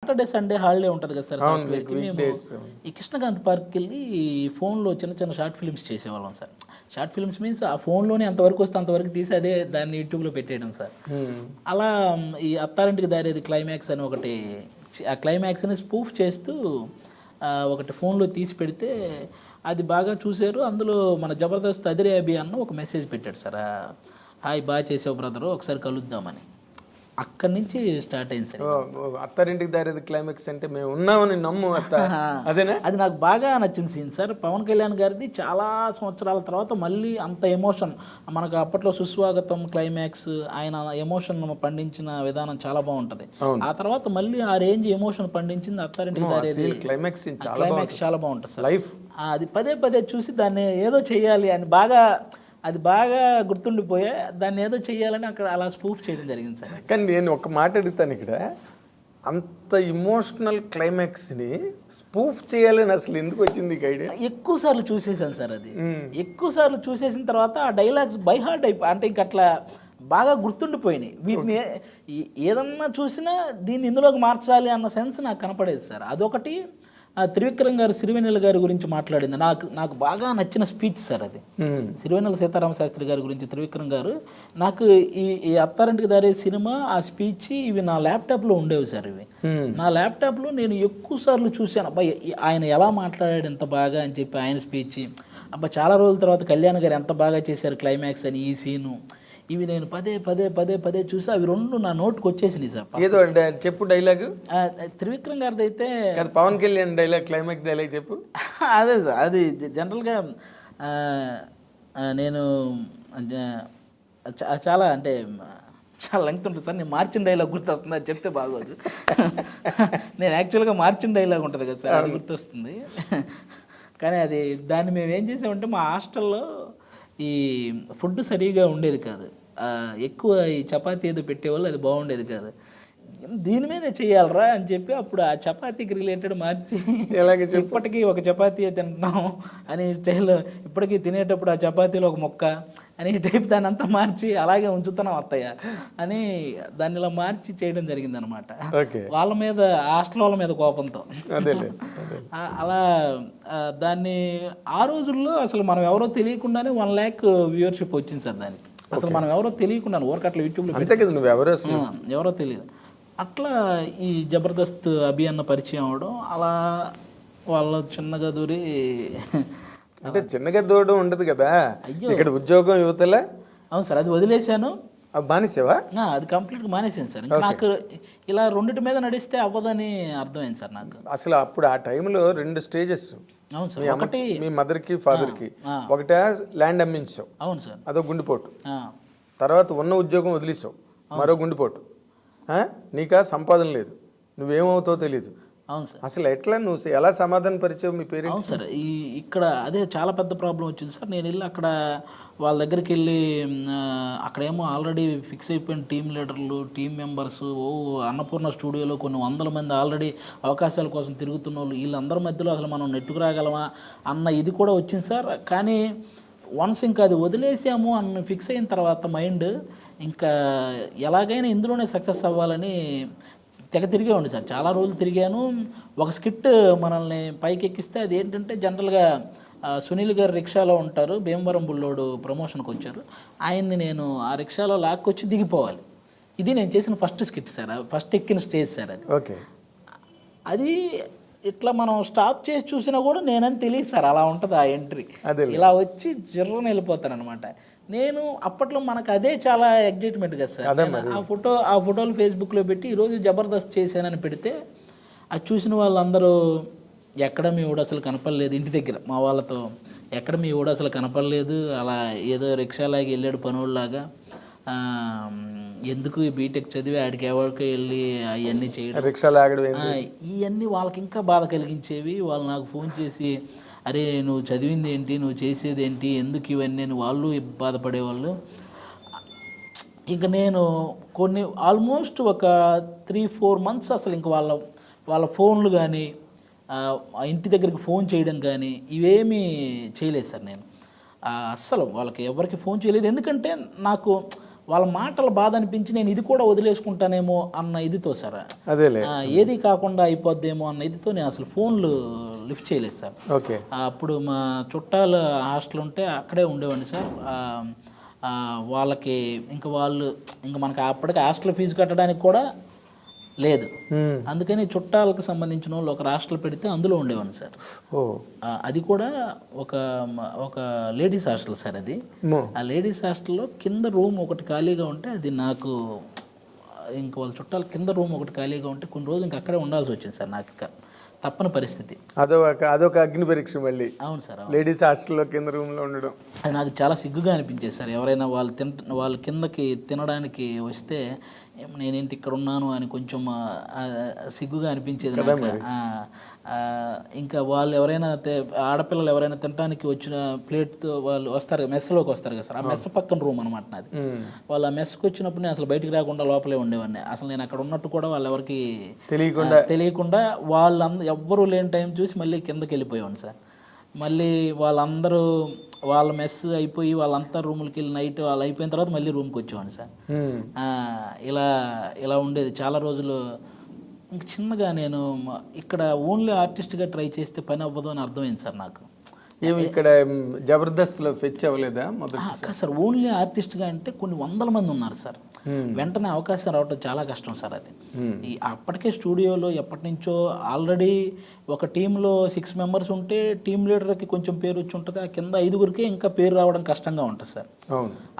Saturday Sunday holiday ఉంటుంది కదా sir సాఫ్ట్వేర్కి. మేము ఈ కృష్ణకాంత్ పార్క్కి వెళ్ళి ఫోన్లో చిన్న చిన్న షార్ట్ ఫిల్మ్స్ చేసేవాళ్ళం సార్. షార్ట్ ఫిల్మ్స్ మీన్స్ ఆ ఫోన్లోనే ఎంతవరకు వస్తే అంతవరకు తీసి అదే దాన్ని యూట్యూబ్లో పెట్టేయడం సార్. అలా ఈ అత్తారింటికి దారేది క్లైమాక్స్ అని ఒకటి, ఆ క్లైమాక్స్ని స్పూఫ్ చేస్తూ ఒకటి ఫోన్లో తీసి పెడితే అది బాగా చూశారు. అందులో మన జబర్దస్త్ అదిరే అభి అన్న ఒక మెసేజ్ పెట్టాడు సార్, హాయ్ బాగా చేసావు బ్రదరు ఒకసారి కలుద్దామని. అక్కడి నుంచి స్టార్ట్ అయింది సార్. అత్తారింటికి దారేది క్లైమాక్స్ అంటే మేము ఉన్నామని నమ్ము అదేనా? అది నాకు బాగా నచ్చిన సీన్ సార్. పవన్ కళ్యాణ్ గారిది చాలా సంవత్సరాల తర్వాత మళ్ళీ అంత ఎమోషన్, మనకు అప్పట్లో సుస్వాగతం క్లైమాక్స్ ఆయన ఎమోషన్ పండించిన విధానం చాలా బాగుంటది. ఆ తర్వాత మళ్ళీ ఆ range emotion పండించింది Attarintiki Daredi climax చాలా బాగుంటుంది సార్. లైఫ్ అది పదే పదే చూసి దాన్ని ఏదో చెయ్యాలి అని అది బాగా గుర్తుండిపోయా, దాన్ని ఏదో చెయ్యాలని అక్కడ అలా స్పూఫ్ చేయడం జరిగింది సార్. కానీ నేను ఒక మాట అడుగుతాను ఇక్కడ, అంత ఇమోషనల్ క్లైమాక్స్ని స్పూఫ్ చేయాలని అసలు ఎందుకు వచ్చింది ఐడియా? ఎక్కువ సార్లు చూసేసాను సార్. అది ఎక్కువ సార్లు చూసేసిన తర్వాత ఆ డైలాగ్స్ బై హార్ట్ అంటే ఇంక అట్లా బాగా గుర్తుండిపోయినాయి. వీటిని ఏదన్నా చూసినా దీన్ని ఇందులోకి మార్చాలి అన్న సెన్స్ నాకు కనపడేది సార్. అదొకటి. త్రివిక్రమ్ గారు సిరివెన్నెల గారి గురించి మాట్లాడింది నాకు బాగా నచ్చిన స్పీచ్ సార్. అది సిరివెన్నెల సీతారామ శాస్త్రి గారి గురించి త్రివిక్రమ్ గారు, నాకు ఈ అత్తారింటికి దారే సినిమా ఆ స్పీచ్ ఇవి నా ల్యాప్టాప్లో ఉండేవి సార్. ఇవి నా ల్యాప్టాప్లో నేను ఎక్కువ సార్లు చూశాను. అబ్బాయి ఆయన ఎలా మాట్లాడాడు ఎంత బాగా అని చెప్పి ఆయన స్పీచ్. అబ్బా చాలా రోజుల తర్వాత కళ్యాణ్ గారు ఎంత బాగా చేశారు క్లైమాక్స్ అని ఈ సీను. ఇవి నేను పదే పదే పదే పదే చూసి అవి రెండు నా నోట్కి వచ్చేసినాయి సార్. ఏదో చెప్పు డైలాగ్. త్రివిక్రమ్ గారిది అయితే Pavan Kalyan dialogue, climax dialogue చెప్పు. అదే సార్, అది జనరల్గా నేను చాలా అంటే చాలా లెంగ్త్ ఉంటుంది సార్. నేను మార్చిన డైలాగ్ గుర్తొస్తుంది, అది చెప్తే బాగోదు. నేను యాక్చువల్గా మార్చిన డైలాగ్ ఉంటుంది కదా సార్, అది గుర్తొస్తుంది. కానీ అది దాన్ని మేము ఏం చేసామంటే మా హాస్టల్లో ఈ ఫుడ్ సరిగా ఉండేది కాదు. ఎక్కువ ఈ చపాతీ ఏదో పెట్టేవాళ్ళు, అది బాగుండేది కాదు. దీని మీదే చేయాలరా అని చెప్పి అప్పుడు ఆ చపాతీకి రిలేటెడ్ మార్చి ఇప్పటికీ ఒక చపాతీ తింటున్నాం అని స్టైల్, ఇప్పటికీ తినేటప్పుడు ఆ చపాతీలో ఒక మొక్క అని టైప్ దాన్ని అంతా మార్చి అలాగే ఉంచుతున్నాం అత్తయ్య అని దాన్ని ఇలా మార్చి చేయడం జరిగింది అనమాట. వాళ్ళ మీద, హాస్టల్ వాళ్ళ మీద కోపంతో అలా దాన్ని ఆ రోజుల్లో అసలు మనం ఎవరో తెలియకుండానే 1 lakh వ్యూవర్షిప్ వచ్చింది సార్ దానికి. అసలు మనం ఎవరో తెలియకుండా ఊరకట్ల యూట్యూబ్లో ఎవరో తెలియదు. అట్లా ఈ జబర్దస్త్ అభి అన్న పరిచయం అవడం, అలా వాళ్ళ చిన్నగా దూరి, అంటే చిన్నగా దూరడం ఉండదు కదా. అయ్యో ఇక్కడ ఉద్యోగం యువతలే. అవును సార్, అది వదిలేశాను. మానేసావా? అది కంప్లీట్గా మానేసాను సార్. ఇంకా నాకు ఇలా రెండిటి మీద నడిస్తే అవ్వదని అర్థమైంది సార్ నాకు. అసలు అప్పుడు ఆ టైంలో 2 స్టేజెస్. అవును సార్. ఒకటి మీ మదర్కి ఫాదర్కి, ఒకటే ల్యాండ్ అమ్మించావు. అవును సార్. అదో గుండెపోటు. తర్వాత ఉన్న ఉద్యోగం వదిలేసావు, మరో గుండెపోటు. నీకా సంపాదన లేదు, నువ్వేమవుతావో తెలీదు. అవును సార్. అసలు ఎట్లా నువ్వు ఎలా సమాధాన పరిచయం మీ పేరెంట్స్? అవును సార్, ఇక్కడ అదే చాలా పెద్ద ప్రాబ్లం వచ్చింది సార్. నేను వెళ్ళి అక్కడ వాళ్ళ దగ్గరికి వెళ్ళి అక్కడేమో ఆల్రెడీ ఫిక్స్ అయిపోయిన టీమ్ లీడర్లు, టీం మెంబర్స్, అన్నపూర్ణ స్టూడియోలో కొన్ని 100 మంది ఆల్రెడీ అవకాశాల కోసం తిరుగుతున్న వాళ్ళు, వీళ్ళందరి మధ్యలో అసలు మనం నెట్టుకు రాగలమా అన్న ఇది కూడా వచ్చింది సార్. కానీ వన్స్ ఇంకా అది వదిలేసాము అన్న ఫిక్స్ అయిన తర్వాత మైండ్ ఇంకా ఎలాగైనా ఇందులోనే సక్సెస్ అవ్వాలని తెగ తిరిగేవాడిని సార్. చాలా రోజులు తిరిగాను. ఒక స్కిట్ మనల్ని పైకి ఎక్కిస్తే అది ఏంటంటే జనరల్గా సునీల్ గారు రిక్షాలో ఉంటారు, భీమవరం బుల్లోడు ప్రమోషన్కి వచ్చారు, ఆయన్ని నేను ఆ రిక్షాలో లాక్కొచ్చి దిగిపోవాలి. ఇది నేను చేసిన ఫస్ట్ స్కిట్ సార్, ఫస్ట్ ఎక్కిన స్టేజ్ సార్ అది. ఓకే. అది ఇట్లా మనం స్టాప్ చేసి చూసినా కూడా నేనని తెలియదు సార్, అలా ఉంటుంది ఆ ఎంట్రీ. ఇలా వచ్చి జిర్రని వెళ్ళిపోతాను అనమాట. నేను అప్పట్లో మనకు అదే చాలా ఎగ్జైట్మెంట్ కదా సార్. ఆ ఫోటోలు ఫేస్బుక్లో పెట్టి ఈరోజు జబర్దస్త్ చేశానని పెడితే అది చూసిన వాళ్ళందరూ ఎక్కడ మీ ఊడు అసలు కనపడలేదు, ఇంటి దగ్గర మా వాళ్ళతో ఎక్కడ మీ ఊడు అసలు కనపడలేదు, అలా ఏదో రిక్షాలాగా వెళ్ళాడు పనుల్లాగా, ఎందుకు ఈ బీటెక్ చదివి ఆడికి ఎవరికి వెళ్ళి అవన్నీ చేయడం, ఇవన్నీ వాళ్ళకి ఇంకా బాధ కలిగించేవి. వాళ్ళు నాకు ఫోన్ చేసి అరే నువ్వు చదివింది ఏంటి, నువ్వు చేసేది ఏంటి, ఎందుకు ఇవన్నీ అని వాళ్ళు బాధపడేవాళ్ళు. ఇంకా నేను కొన్ని ఆల్మోస్ట్ ఒక 3-4 months అసలు ఇంక వాళ్ళ ఫోన్లు కానీ ఇంటి దగ్గరికి ఫోన్ చేయడం కానీ ఇవేమీ చేయలేదు సార్. నేను అస్సలు వాళ్ళకి ఎవరికి ఫోన్ చేయలేదు. ఎందుకంటే నాకు వాళ్ళ మాటలు బాధ అనిపించి నేను ఇది కూడా వదిలేసుకుంటానేమో అన్న ఇదితో సార్, అదేలే. ఏది కాకుండా అయిపోద్దేమో అన్న ఇదితో నేను అసలు ఫోన్లు లిఫ్ట్ చేయలేదు సార్. ఓకే. అప్పుడు మా చుట్టాలు హాస్టల్ ఉంటే అక్కడే ఉండేవాడిని సార్. వాళ్ళకి ఇంకా ఇంకా మనకి అప్పటికి హాస్టల్ ఫీజు కట్టడానికి కూడా లేదు. అందుకని చుట్టాలకు సంబంధించిన వాళ్ళు ఒక హాస్టల్ పెడితే అందులో ఉండేవాడిని సార్. అది కూడా ఒక లేడీస్ హాస్టల్ సార్. అది ఆ లేడీస్ హాస్టల్లో కింద రూమ్ ఒకటి ఖాళీగా ఉంటే అది నాకు ఇంక వాళ్ళ చుట్టాలు కింద రూమ్ ఒకటి ఖాళీగా ఉంటే కొన్ని రోజులు ఇంకా అక్కడే ఉండాల్సి వచ్చింది సార్. నాకు ఇక తప్పని పరిస్థితి. అదొక అగ్ని పరీక్ష మళ్ళీ. అవును సార్. లేడీస్ హాస్టల్లో కింద రూమ్లో ఉండడం అది నాకు చాలా సిగ్గుగా అనిపించేది సార్. ఎవరైనా వాళ్ళు కిందకి తినడానికి వస్తే నేనేంటి ఇక్కడ ఉన్నాను అని కొంచెం సిగ్గుగా అనిపించేది నాకు. ఇంకా వాళ్ళు ఎవరైనా ఆడపిల్లలు ఎవరైనా తినడానికి వచ్చిన ప్లేట్తో వాళ్ళు వస్తారు, మెస్లోకి వస్తారు కదా సార్. ఆ మెస్ పక్కన రూమ్ అనమాట నాది. వాళ్ళు ఆ మెస్కి వచ్చినప్పుడు నేను అసలు బయటికి రాకుండా లోపలే ఉండేవాడిని. అసలు నేను అక్కడ ఉన్నట్టు కూడా వాళ్ళు ఎవరికి తెలియకుండా ఎవ్వరూ లేని టైం చూసి మళ్ళీ కిందకి వెళ్ళిపోయాను సార్. మళ్ళీ వాళ్ళందరూ వాళ్ళ మెస్ అయిపోయి వాళ్ళంతా రూములకి వెళ్ళి నైట్ వాళ్ళు అయిపోయిన తర్వాత మళ్ళీ రూమ్కి వచ్చేవాడిని సార్. ఇలా ఉండేది చాలా రోజులు. ఇంక చిన్నగా నేను ఇక్కడ ఓన్లీ ఆర్టిస్ట్గా ట్రై చేస్తే పని అవ్వదు అని అర్థమైంది సార్ నాకు. ఏమి ఇక్కడ జబర్దస్త్లో ఫెచ్ అవ్వలేదా మొదటి సార్? ఓన్లీ ఆర్టిస్ట్గా అంటే కొన్ని వందల మంది ఉన్నారు సార్. వెంటనే అవకాశం రావడం చాలా కష్టం సార్. అది అప్పటికే స్టూడియోలో ఎప్పటి నుంచో ఆల్రెడీ ఒక టీంలో 6 మెంబర్స్ ఉంటే టీం లీడర్కి కొంచెం పేరు వచ్చి ఉంటుంది, ఆ కింద 5గురికే ఇంకా పేరు రావడం కష్టంగా ఉంటుంది సార్.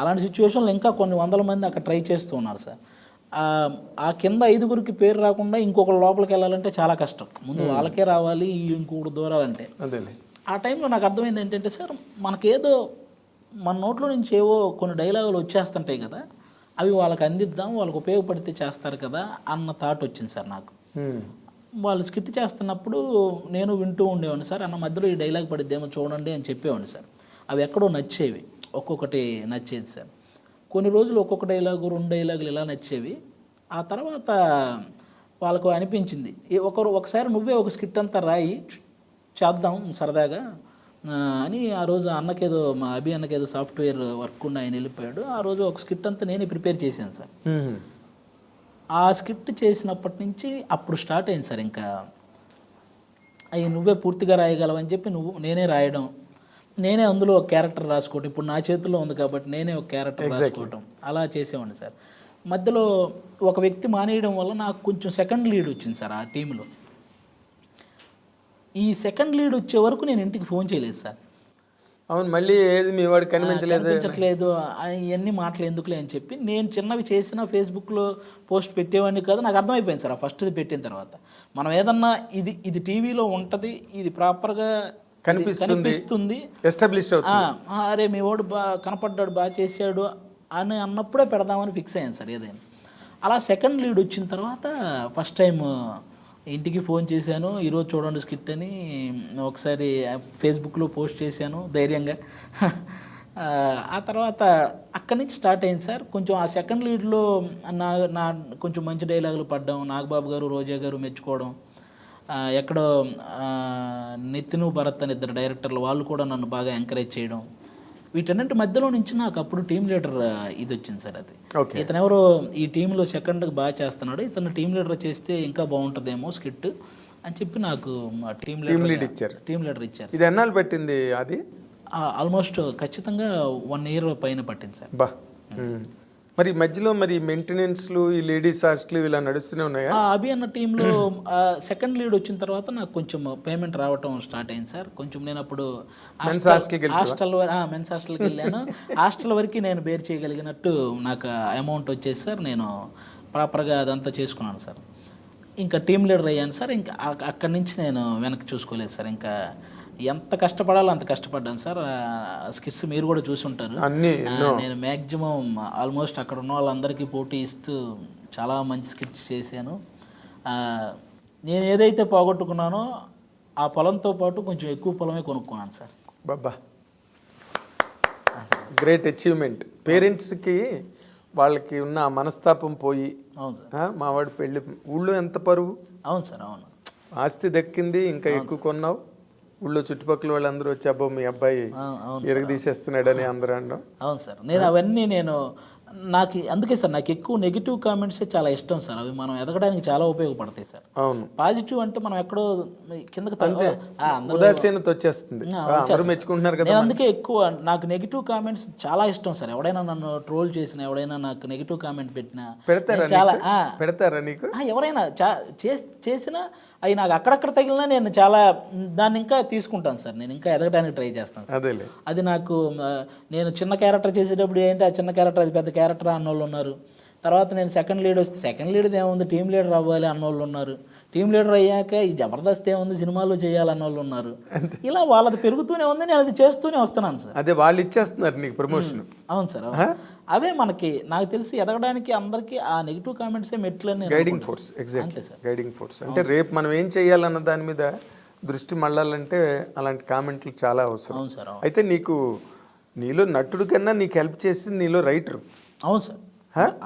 అలాంటి సిచ్యువేషన్లో ఇంకా కొన్ని వందల మంది అక్కడ ట్రై చేస్తూ ఉన్నారు సార్. ఆ కింద 5గురికి పేరు రాకుండా ఇంకొకరు లోపలికి వెళ్ళాలంటే చాలా కష్టం. ముందు వాళ్ళకే రావాలి, ఇంకొకటి దూరాలంటే. ఆ టైంలో నాకు అర్థమైంది ఏంటంటే సార్, మనకేదో మన నోట్లో నుంచి ఏవో కొన్ని డైలాగులు వచ్చేస్తుంటాయి కదా, అవి వాళ్ళకి అందిద్దాం, వాళ్ళకి ఉపయోగపడితే చేస్తారు కదా అన్న థాట్ వచ్చింది సార్ నాకు. వాళ్ళు స్కిట్ చేస్తున్నప్పుడు నేను వింటూ ఉండేవాడిని సార్. అన్న మధ్యలో ఈ డైలాగ్ పడిద్దేమో చూడండి అని చెప్పేవాడిని సార్. అవి ఎక్కడో నచ్చేవి, ఒక్కొక్కటి నచ్చేది సార్. కొన్ని రోజులు ఒక్కొక్క డైలాగు 2 డైలాగులు ఇలా నచ్చేవి. ఆ తర్వాత వాళ్ళకు అనిపించింది ఒకసారి నువ్వే ఒక స్కిట్ అంతా రాయి చేద్దాం సరదాగా అని. ఆ రోజు అన్నకేదో మా అభి అన్నకేదో సాఫ్ట్వేర్ వర్క్ ఉండి ఆయన వెళ్ళిపోయాడు. ఆ రోజు ఒక స్కిట్ అంతా నేనే ప్రిపేర్ చేశాను సార్. ఆ స్కిట్ చేసినప్పటి నుంచి అప్పుడు స్టార్ట్ అయింది సార్. ఇంకా అవి నువ్వే పూర్తిగా రాయగలవని చెప్పి నేనే రాయడం, నేనే అందులో ఒక క్యారెక్టర్ రాసుకోవటం. ఇప్పుడు నా చేతిలో ఉంది కాబట్టి నేనే ఒక క్యారెక్టర్ రాసుకోవటం అలా చేసేవాడిని సార్. మధ్యలో ఒక వ్యక్తి మానేయడం వల్ల నాకు కొంచెం సెకండ్ లీడ్ వచ్చింది సార్ ఆ టీంలో. ఈ సెకండ్ లీడ్ వచ్చే వరకు నేను ఇంటికి ఫోన్ చేయలేదు సార్. అవును, మళ్ళీ ఏది మీ వాడు కనిపించట్లేదు ఇవన్నీ మాటలు ఎందుకులే అని చెప్పి నేను చిన్నవి చేసిన ఫేస్బుక్లో పోస్ట్ పెట్టేవాడిని కాదు. నాకు అర్థమైపోయింది సార్ ఆ ఫస్ట్ది పెట్టిన తర్వాత. మనం ఏదన్నా ఇది టీవీలో ఉంటుంది, ఇది ప్రాపర్గా కనిపిస్తుంది, అరే మీ వాడు కనపడ్డాడు, బాగా చేశాడు అని అన్నప్పుడే పెడదామని ఫిక్స్ అయ్యాను సార్ ఏదైనా. అలా సెకండ్ లీడ్ వచ్చిన తర్వాత ఫస్ట్ టైం ఇంటికి ఫోన్ చేశాను, ఈరోజు చూడండి స్కిట్ అని ఒకసారి ఫేస్బుక్లో పోస్ట్ చేశాను ధైర్యంగా. ఆ తర్వాత అక్కడి నుంచి స్టార్ట్ అయింది సార్. కొంచెం ఆ సెకండ్ లీడ్లో నా కొంచెం మంచి డైలాగులు పడ్డం, నాగబాబు గారు రోజా గారు మెచ్చుకోవడం, ఎక్కడో నితిన్ భరత్ అని 2 డైరెక్టర్లు వాళ్ళు కూడా నన్ను బాగా ఎంకరేజ్ చేయడం, వీటన్నింటి మధ్యలో నుంచి నాకు అప్పుడు టీం లీడర్ ఇది వచ్చింది సార్. అది ఇతను ఎవరో ఈ టీంలో సెకండ్కి బాగా చేస్తున్నాడు, ఇతను టీం లీడర్ చేస్తే ఇంకా బాగుంటుందేమో స్కిట్ అని చెప్పి నాకు టీం లీడర్ ఇచ్చారు. ఇది ఎన్నాళ్ళు పెట్టింది? అది ఆల్మోస్ట్ ఖచ్చితంగా 1 year పైన పట్టింది సార్. మరి మధ్యలో మెయింటెనెన్స్లు ఈ లేడీస్ హాస్టల్ ఇలా నడుస్తూనే ఉన్నాయా? అభి అన్న టీంలో సెకండ్ లీడ్ వచ్చిన తర్వాత నాకు కొంచెం పేమెంట్ రావటం స్టార్ట్ అయింది సార్. కొంచెం నేను అప్పుడు మెన్స్ హాస్టల్కి వెళ్ళాను. హాస్టల్ వరకు నేను బేర్ చేయగలిగినట్టు నాకు అమౌంట్ వచ్చేసి సార్ నేను ప్రాపర్గా అదంతా చేసుకున్నాను సార్. ఇంకా టీం లీడర్ అయ్యాను సార్. ఇంకా అక్కడి నుంచి నేను వెనక్కి చూసుకోలేదు సార్. ఇంకా ఎంత కష్టపడాలో అంత కష్టపడ్డాను సార్. స్కిట్స్ మీరు కూడా చూసి ఉంటారు. నేను మ్యాక్సిమం ఆల్మోస్ట్ అక్కడ ఉన్న వాళ్ళందరికీ పోటీ ఇస్తూ చాలా మంచి స్కిట్స్ చేశాను. నేను ఏదైతే పోగొట్టుకున్నానో ఆ పొలంతో పాటు కొంచెం ఎక్కువ పొలమే కొనుక్కున్నాను సార్. బాబా, గ్రేట్ అచీవ్మెంట్. పేరెంట్స్కి వాళ్ళకి ఉన్న మనస్తాపం పోయి, అవును సార్, మావాడు పెళ్ళి, ఊళ్ళో ఎంత పరువు. అవును సార్, అవును. ఆస్తి దక్కింది, ఇంకా ఎక్కువ కొన్నావు. ఊళ్ళో చుట్టుపక్కల వాళ్ళందరూ వచ్చి అబ్బో మీ అబ్బాయి ఎరగదీసేస్తున్నాడని అందరూ అనడం. అవును సార్. నేను అవన్నీ అందుకే సార్ నాకు ఎక్కువ నెగిటివ్ కామెంట్సే చాలా ఇష్టం సార్. అవి మనం ఎదగడానికి చాలా ఉపయోగపడతాయి సార్. అవును, పాజిటివ్ అంటే మనం ఎక్కడో కిందకి ఉదాసీనత వచ్చేస్తుంది. అందరూ మెచ్చుకుంటున్నారు కదా. నేను అందుకే ఎక్కువ నాకు నెగిటివ్ కామెంట్స్ చాలా ఇష్టం సార్. ఎవడైనా నన్ను ట్రోల్ చేసినా, ఎవడైనా నాకు నెగిటివ్ కామెంట్ పెట్టినా పెడతారా నీకు? ఎవరైనా చేసినా అవి నాకు అక్కడక్కడ తగిలినా నేను చాలా దాన్ని ఇంకా తీసుకుంటాను సార్. నేను ఇంకా ఎదగడానికి ట్రై చేస్తాను సార్. అదేలే, అది నాకు నేను చిన్న క్యారెక్టర్ చేసేటప్పుడు ఏంటి ఆ చిన్న క్యారెక్టర్ అది పెద్ద క్యారెక్టర్ అన్నోళ్ళు ఉన్నారు. తర్వాత నేను సెకండ్ లీడ్ వస్తే సెకండ్ లీడ్ ఏముంది, టీమ్ లీడర్ అవ్వాలి అన్నోళ్ళు ఉన్నారు. టీమ్ లీడర్ అయ్యాక ఈ జబర్దస్త్ ఏముంది, సినిమాలో చేయాలన్న వాళ్ళు ఉన్నారు. ఇలా వాళ్ళది పెరుగుతూనే ఉంది, నేను అది చేస్తూనే వస్తున్నాను సార్. అదే వాళ్ళు ఇచ్చేస్తున్నారు నీకు ప్రమోషన్. అవును సార్. అవే మనకి నాకు తెలిసి ఎదగడానికి అందరికీ ఆ నెగిటివ్ కామెంట్సే మెట్లని guiding force. Exactly guiding force. అంటే రేపు మనం ఏం చేయాలన్న దాని మీద దృష్టి మళ్ళాలంటే అలాంటి కామెంట్లు చాలా అవసరం. అవును సార్. అయితే నీలో నటుడు కన్నా నీకు హెల్ప్ చేసింది నీలో రైటర్. అవును సార్,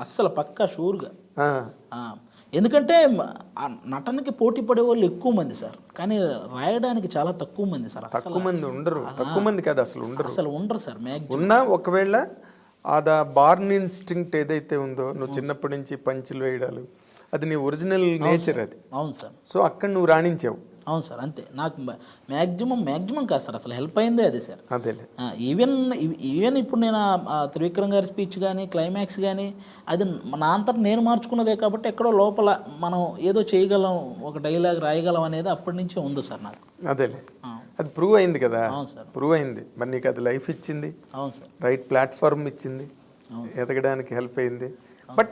అస్సలు పక్కా షూర్గా. ఎందుకంటే ఆ నటనకి పోటీ పడే వాళ్ళు ఎక్కువ మంది సార్, కానీ రాయడానికి చాలా తక్కువ మంది సార్. తక్కువ మంది ఉండరు, తక్కువ మంది కాదు అసలు ఉండరు సార్. ఉన్నా ఒకవేళ ఆ బార్న్ ఇన్స్టింక్ట్ ఏదైతే ఉందో, నువ్వు చిన్నప్పటి నుంచి పంచులు వేయడాలు, అది నీ ఒరిజినల్ నేచర్ అది. అవును సార్. సో అక్కడ నువ్వు రాణించావు. అవును సార్, అంతే. నాకు మ్యాక్సిమం కాదు సార్, అసలు హెల్ప్ అయిందే అది సార్. అదేలే. ఈవెన్ ఇప్పుడు నేను ఆ త్రివిక్రమ్ గారి స్పీచ్ కానీ క్లైమాక్స్ కానీ అది నా అంతటా నేను మార్చుకున్నదే కాబట్టి ఎక్కడో లోపల మనం ఏదో చేయగలం, ఒక డైలాగ్ రాయగలం అనేది అప్పటి నుంచే ఉంది సార్ నాకు. అదేలే, అది ప్రూవ్ అయింది కదా. అవును సార్, ప్రూవ్ అయింది. మరి నీకు అది లైఫ్ ఇచ్చింది. అవును సార్. రైట్ ప్లాట్ఫామ్ ఇచ్చింది, ఎదగడానికి హెల్ప్ అయింది. బట్